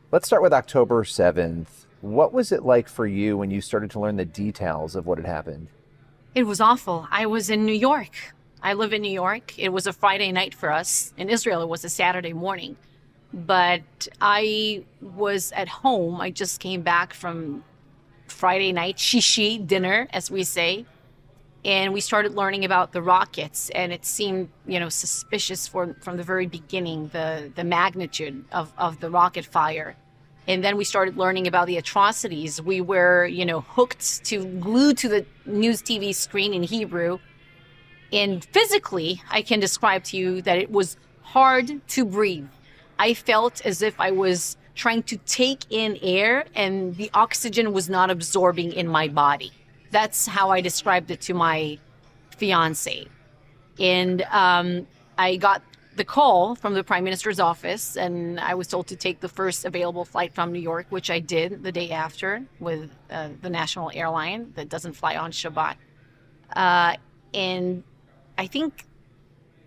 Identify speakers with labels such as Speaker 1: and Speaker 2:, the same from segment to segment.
Speaker 1: Let's start with October 7th. What was it like for you when you started to learn the details of what had happened?
Speaker 2: It was awful. I was in New York. I live in New York. It was a Friday night for us. In Israel, it was a Saturday morning. But I was at home. I just came back from Friday night shishi dinner, as we say, and we started learning about the rockets. And it seemed, suspicious from the very beginning, the magnitude of the rocket fire. And then we started learning about the atrocities. We were, hooked to glued to the news TV screen in Hebrew. And physically, I can describe to you that it was hard to breathe. I felt as if I was trying to take in air and the oxygen was not absorbing in my body. That's how I described it to my fiance. And I got the call from the Prime Minister's office, and I was told to take the first available flight from New York, which I did the day after with the national airline that doesn't fly on Shabbat. And I think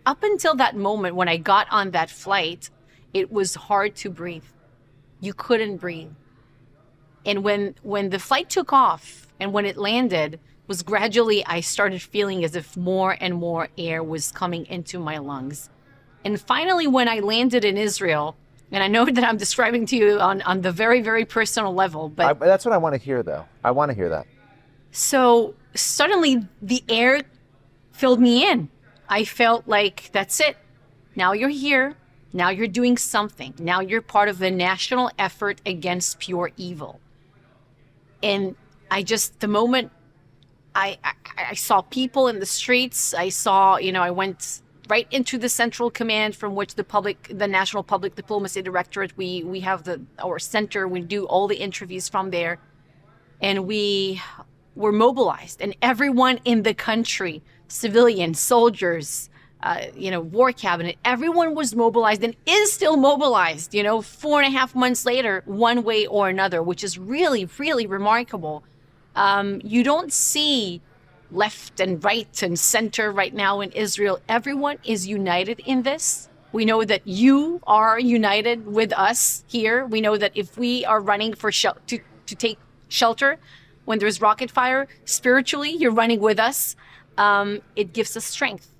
Speaker 2: up until that moment when I got on that flight, it was hard to breathe. You couldn't breathe. And when the flight took off and when it landed, was gradually I started feeling as if more and more air was coming into my lungs. And finally, when I landed in Israel, and I know that I'm describing to you on the very, very personal level, but
Speaker 1: That's what I want to hear, though. I want to hear that.
Speaker 2: so suddenly the air filled me in. I felt like that's it. Now you're here. Now you're doing something. Now you're part of the national effort against pure evil. And the moment I saw people in the streets, I went right into the central command from which the National Public Diplomacy Directorate, we have our center, we do all the interviews from there. And we were mobilized, and everyone in the country, civilians, soldiers, war cabinet, everyone was mobilized and is still mobilized, 4.5 months later, one way or another, which is really, really remarkable. You don't see left and right and center right now in Israel. Everyone is united in this. We know that you are united with us here. We know that if we are running for to take shelter when there's rocket fire, spiritually, you're running with us. It gives us strength.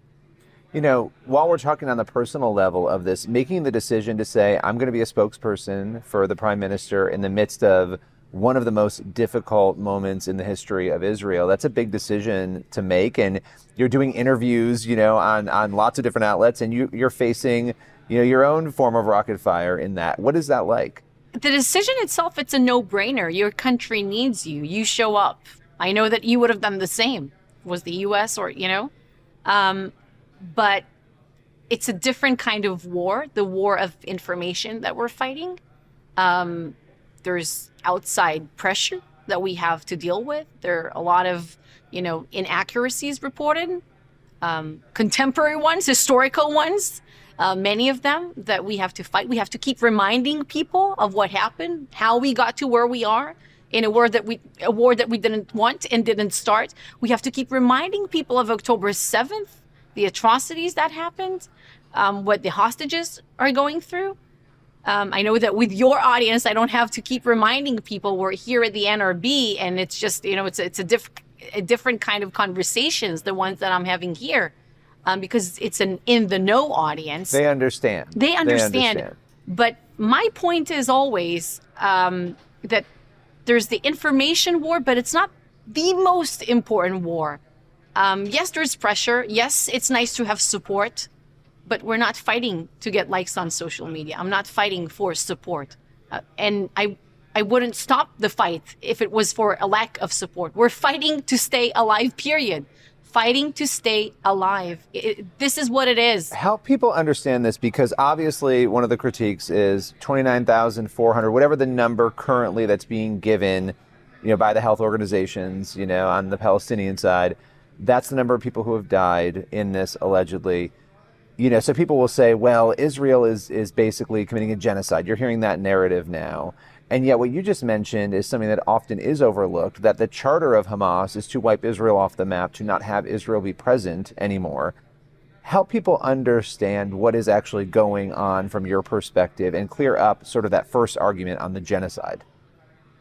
Speaker 1: While we're talking on the personal level of this, making the decision to say, I'm going to be a spokesperson for the prime minister in the midst of one of the most difficult moments in the history of Israel, that's a big decision to make. And you're doing interviews, on lots of different outlets, and you're facing, your own form of rocket fire in that. What is that like?
Speaker 2: The decision itself, it's a no-brainer. Your country needs you. You show up. I know that you would have done the same. Was the U.S. or, but it's a different kind of war, the war of information that we're fighting. There's outside pressure that we have to deal with. There are a lot of, inaccuracies reported, contemporary ones, historical ones, many of them that we have to fight. We have to keep reminding people of what happened, how we got to where we are in a war that we didn't want and didn't start. We have to keep reminding people of October 7th, the atrocities that happened, what the hostages are going through. I know that with your audience, I don't have to keep reminding people we're here at the NRB, and it's just, it's a different kind of conversations, the ones that I'm having here, because it's an in the know audience.
Speaker 1: They understand.
Speaker 2: They understand. But my point is always that there's the information war, but it's not the most important war. Yes, there's pressure. Yes, it's nice to have support. But we're not fighting to get likes on social media. I'm not fighting for support. And I wouldn't stop the fight if it was for a lack of support. We're fighting to stay alive, period. Fighting to stay alive. This is what it is.
Speaker 1: Help people understand this, because obviously one of the critiques is 29,400, whatever the number currently that's being given, by the health organizations, on the Palestinian side. That's the number of people who have died in this allegedly. So people will say, well, Israel is basically committing a genocide. You're hearing that narrative now. And yet what you just mentioned is something that often is overlooked, that the charter of Hamas is to wipe Israel off the map, to not have Israel be present anymore. Help people understand what is actually going on from your perspective and clear up sort of that first argument on the genocide.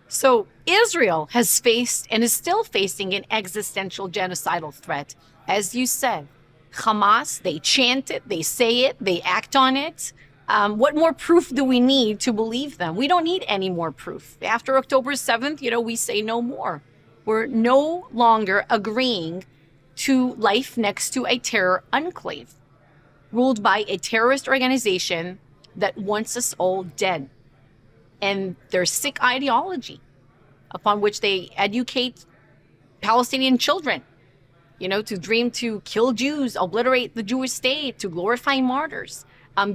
Speaker 2: So Israel has faced and is still facing an existential genocidal threat. As you said, Hamas, they chant it, they say it, they act on it. What more proof do we need to believe them? We don't need any more proof. After October 7th, we say no more. We're no longer agreeing to life next to a terror enclave ruled by a terrorist organization that wants us all dead. And their sick ideology upon which they educate Palestinian children, to dream to kill Jews, obliterate the Jewish state, to glorify martyrs.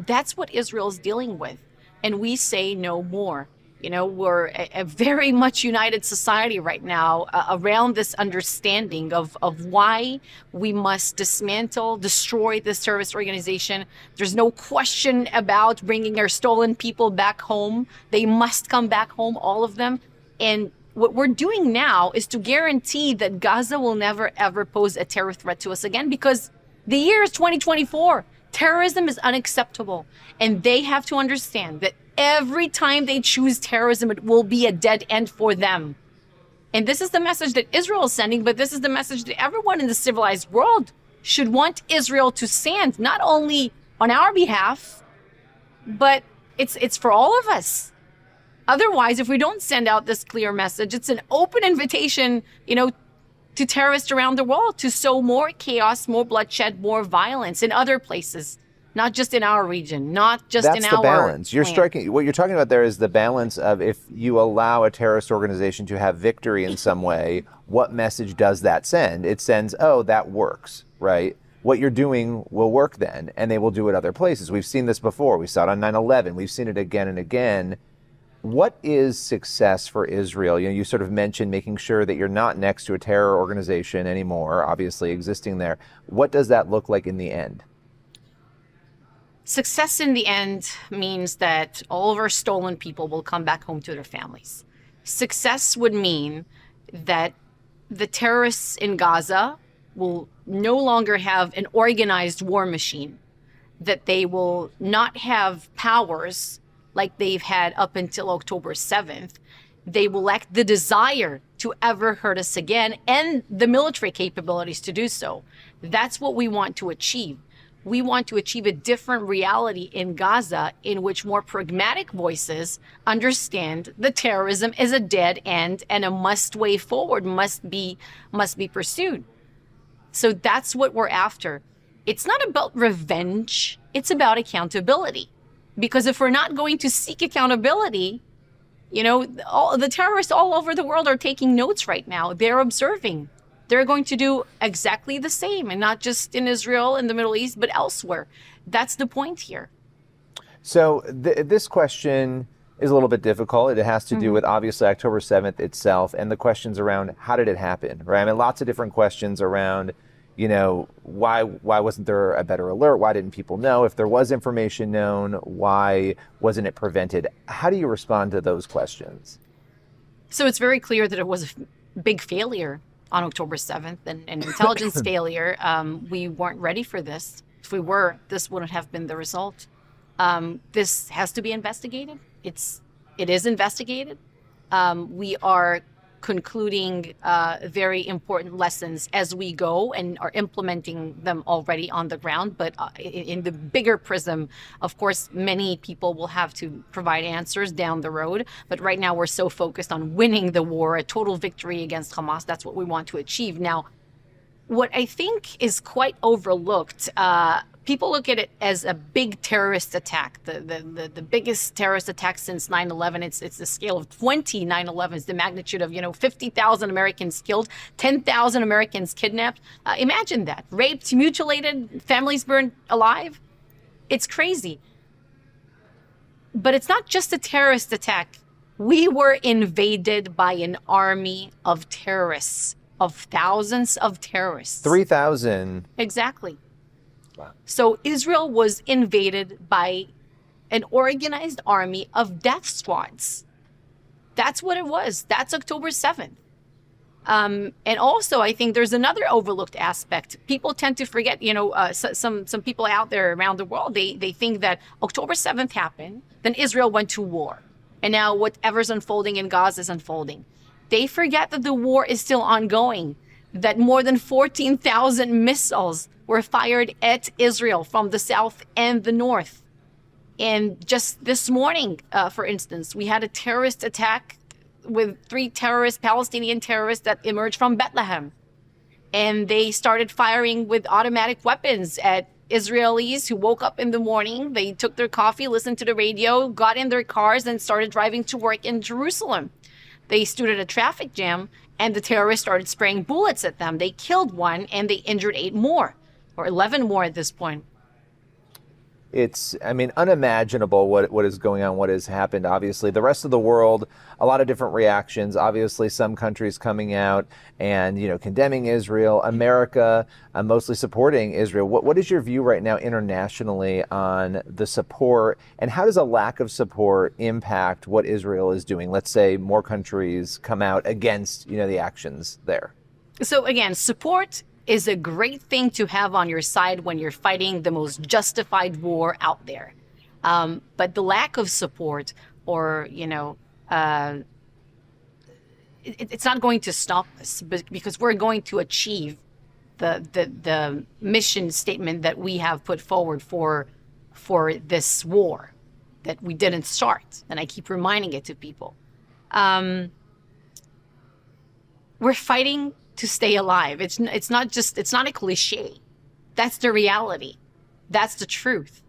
Speaker 2: That's what Israel's dealing with. And we say no more. We're a very much united society right now around this understanding of why we must dismantle, destroy this terrorist organization. There's no question about bringing our stolen people back home. They must come back home, all of them. And what we're doing now is to guarantee that Gaza will never, ever pose a terror threat to us again, because the year is 2024. Terrorism is unacceptable. And they have to understand that every time they choose terrorism, it will be a dead end for them. And this is the message that Israel is sending, but this is the message that everyone in the civilized world should want Israel to stand, not only on our behalf, but it's for all of us. Otherwise, if we don't send out this clear message, it's an open invitation, to terrorists around the world to sow more chaos, more bloodshed, more violence in other places. Not just in our region, not just
Speaker 1: That's
Speaker 2: in
Speaker 1: the
Speaker 2: our
Speaker 1: balance. You're
Speaker 2: land.
Speaker 1: striking. What you're talking about there is the balance of, if you allow a terrorist organization to have victory in some way, what message does that send? It sends, oh, that works, right? What you're doing will work then, and they will do it other places. We've seen this before. We saw it on 9/11. We've seen it again and again. What is success for Israel? You sort of mentioned making sure that you're not next to a terror organization anymore, obviously existing there. What does that look like in the end?
Speaker 2: Success in the end means that all of our stolen people will come back home to their families. Success would mean that the terrorists in Gaza will no longer have an organized war machine, that they will not have powers like they've had up until October 7th. They will lack the desire to ever hurt us again and the military capabilities to do so. That's what we want to achieve. We want to achieve a different reality in Gaza in which more pragmatic voices understand that terrorism is a dead end and a must way forward, must be pursued. So that's what we're after. It's not about revenge. It's about accountability. Because if we're not going to seek accountability, all the terrorists all over the world are taking notes right now. They're observing. They're going to do exactly the same, and not just in Israel and the Middle East, but elsewhere. That's the point here.
Speaker 1: So this question is a little bit difficult. It has to do with, obviously, October 7th itself and the questions around how did it happen, right? I mean, lots of different questions around, why wasn't there a better alert? Why didn't people know? If there was information known, why wasn't it prevented? How do you respond to those questions?
Speaker 2: So it's very clear that it was a big failure on October 7th, an intelligence failure. We weren't ready for this. If we were, this wouldn't have been the result. This has to be investigated. It is investigated. We are concluding very important lessons as we go and are implementing them already on the ground. But in the bigger prism, of course, many people will have to provide answers down the road. But right now, we're so focused on winning the war, a total victory against Hamas. That's what we want to achieve. Now, what I think is quite overlooked, people look at it as a big terrorist attack, the biggest terrorist attack since 9/11. It's the scale of 20 9/11s, the magnitude of 50,000 Americans killed, 10,000 Americans kidnapped. Imagine that, raped, mutilated, families burned alive. It's crazy. But it's not just a terrorist attack. We were invaded by an army of terrorists, of thousands of terrorists.
Speaker 1: 3,000.
Speaker 2: Exactly.
Speaker 1: Wow.
Speaker 2: So Israel was invaded by an organized army of death squads. That's what it was. That's October 7th. And also, I think there's another overlooked aspect. People tend to forget, some people out there around the world, they think that October 7th happened, then Israel went to war. And now whatever's unfolding in Gaza is unfolding. They forget that the war is still ongoing, that more than 14,000 missiles were fired at Israel from the south and the north. And just this morning, for instance, we had a terrorist attack with 3 Palestinian terrorists that emerged from Bethlehem. And they started firing with automatic weapons at Israelis who woke up in the morning. They took their coffee, listened to the radio, got in their cars, and started driving to work in Jerusalem. They stood at a traffic jam, and the terrorists started spraying bullets at them. They killed 1, and they injured 8 more, or 11 more at this point.
Speaker 1: It's, unimaginable what is going on, what has happened. Obviously, the rest of the world, a lot of different reactions. Obviously, some countries coming out and, condemning Israel. America mostly supporting Israel. What is your view right now internationally on the support, and how does a lack of support impact what Israel is doing? Let's say more countries come out against, the actions there.
Speaker 2: So again, support is a great thing to have on your side when you're fighting the most justified war out there. But the lack of support, or, it's not going to stop us, because we're going to achieve the mission statement that we have put forward for this war that we didn't start. And I keep reminding it to people. We're fighting to stay alive. It's not a cliche. That's the reality. That's the truth.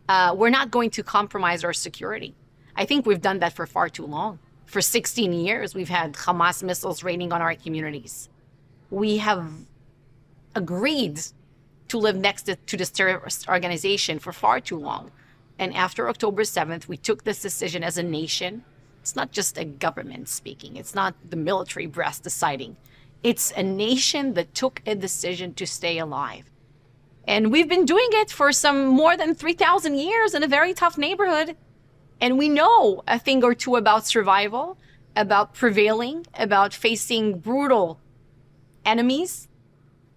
Speaker 2: We're not going to compromise our security. I think we've done that for far too long. For 16 years, we've had Hamas missiles raining on our communities. We have agreed to live next to this terrorist organization for far too long. And after October 7th, we took this decision as a nation. It's not just a government speaking. It's not the military brass deciding. It's a nation that took a decision to stay alive. And we've been doing it for some more than 3,000 years in a very tough neighborhood. And we know a thing or two about survival, about prevailing, about facing brutal enemies.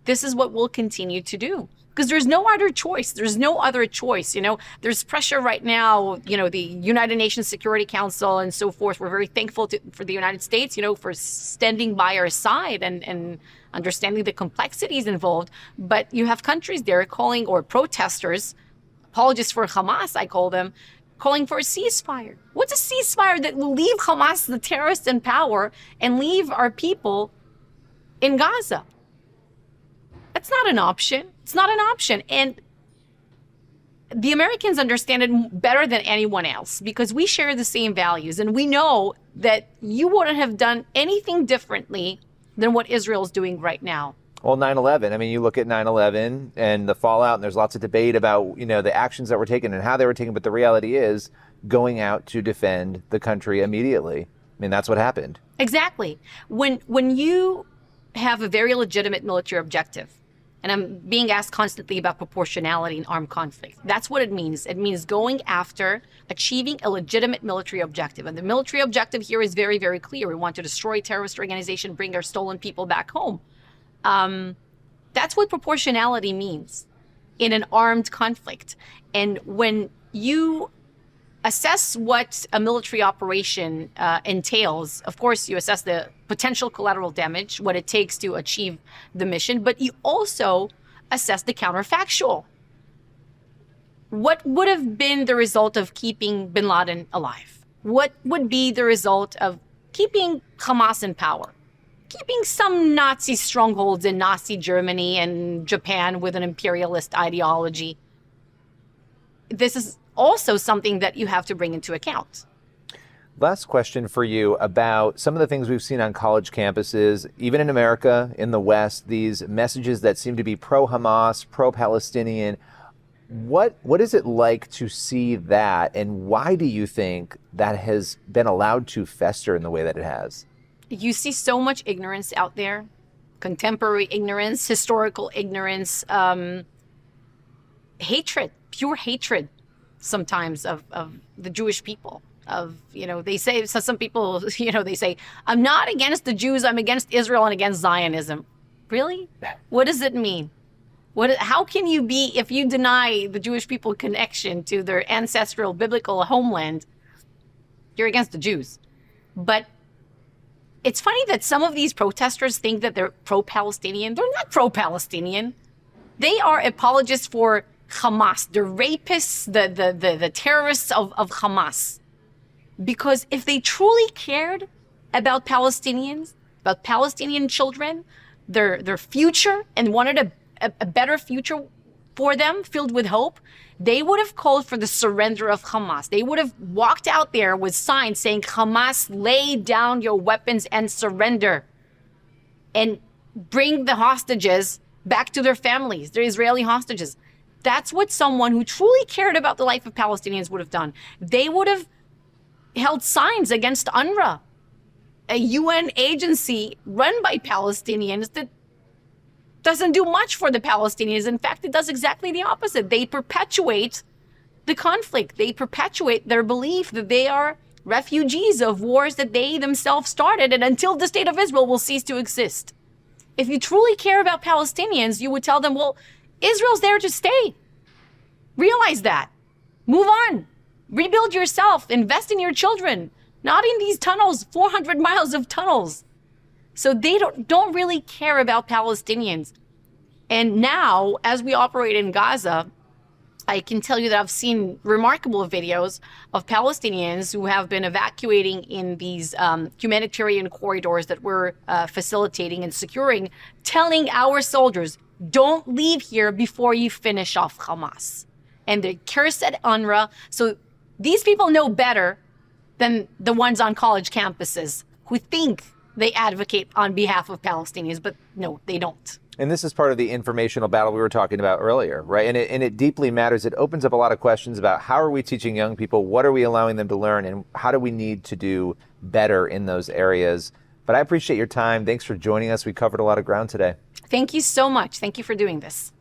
Speaker 2: This is what we'll continue to do. Because there's no other choice. There's no other choice. There's pressure right now, the United Nations Security Council and so forth. We're very thankful for the United States, for standing by our side and understanding the complexities involved. But you have countries there calling, or protesters, apologists for Hamas, I call them, calling for a ceasefire. What's a ceasefire that will leave Hamas, the terrorists, in power and leave our people in Gaza? That's not an option. It's not an option. And the Americans understand it better than anyone else, because we share the same values. And we know that you wouldn't have done anything differently than what Israel's doing right now.
Speaker 1: Well, 9/11, you look at 9/11 and the fallout, and there's lots of debate about, the actions that were taken and how they were taken. But the reality is going out to defend the country immediately. That's what happened.
Speaker 2: Exactly. When you have a very legitimate military objective, and I'm being asked constantly about proportionality in armed conflict. That's what it means. It means going after achieving a legitimate military objective. And the military objective here is very, very clear. We want to destroy terrorist organization, bring our stolen people back home. That's what proportionality means in an armed conflict. And when you assess what a military operation entails, of course, you assess the potential collateral damage, what it takes to achieve the mission, but you also assess the counterfactual. What would have been the result of keeping bin Laden alive? What would be the result of keeping Hamas in power? Keeping some Nazi strongholds in Nazi Germany and Japan with an imperialist ideology? This is also something that you have to bring into account.
Speaker 1: Last question for you about some of the things we've seen on college campuses, even in America, in the West, these messages that seem to be pro-Hamas, pro-Palestinian. What is it like to see that, and why do you think that has been allowed to fester in the way that it has?
Speaker 2: You see so much ignorance out there, contemporary ignorance, historical ignorance, hatred, pure hatred sometimes of the Jewish people. They say, so some people, they say, I'm not against the Jews, I'm against Israel and against Zionism. Really? What does it mean? How can you be, if you deny the Jewish people connection to their ancestral biblical homeland, you're against the Jews. But it's funny that some of these protesters think that they're pro-Palestinian. They're not pro-Palestinian. They are apologists for Hamas, the rapists, the terrorists of Hamas. Because if they truly cared about Palestinians, about Palestinian children, their future, and wanted a better future for them filled with hope, they would have called for the surrender of Hamas. They would have walked out there with signs saying, Hamas, lay down your weapons and surrender. And bring the hostages back to their families, their Israeli hostages. That's what someone who truly cared about the life of Palestinians would have done. They would have held signs against UNRWA, a UN agency run by Palestinians that doesn't do much for the Palestinians. In fact, it does exactly the opposite. They perpetuate the conflict. They perpetuate their belief that they are refugees of wars that they themselves started, and until the state of Israel will cease to exist. If you truly care about Palestinians, you would tell them, well, Israel's there to stay. Realize that. Move on. Rebuild yourself. Invest in your children. Not in these tunnels, 400 miles of tunnels. So they don't really care about Palestinians. And now, as we operate in Gaza, I can tell you that I've seen remarkable videos of Palestinians who have been evacuating in these humanitarian corridors that we're facilitating and securing, telling our soldiers, don't leave here before you finish off Hamas. And they curse at UNRWA. So these people know better than the ones on college campuses who think they advocate on behalf of Palestinians, but no, they don't.
Speaker 1: And this is part of the informational battle we were talking about earlier, right? And it deeply matters. It opens up a lot of questions about how are we teaching young people, what are we allowing them to learn, and how do we need to do better in those areas. But I appreciate your time. Thanks for joining us. We covered a lot of ground today.
Speaker 2: Thank you so much. Thank you for doing this.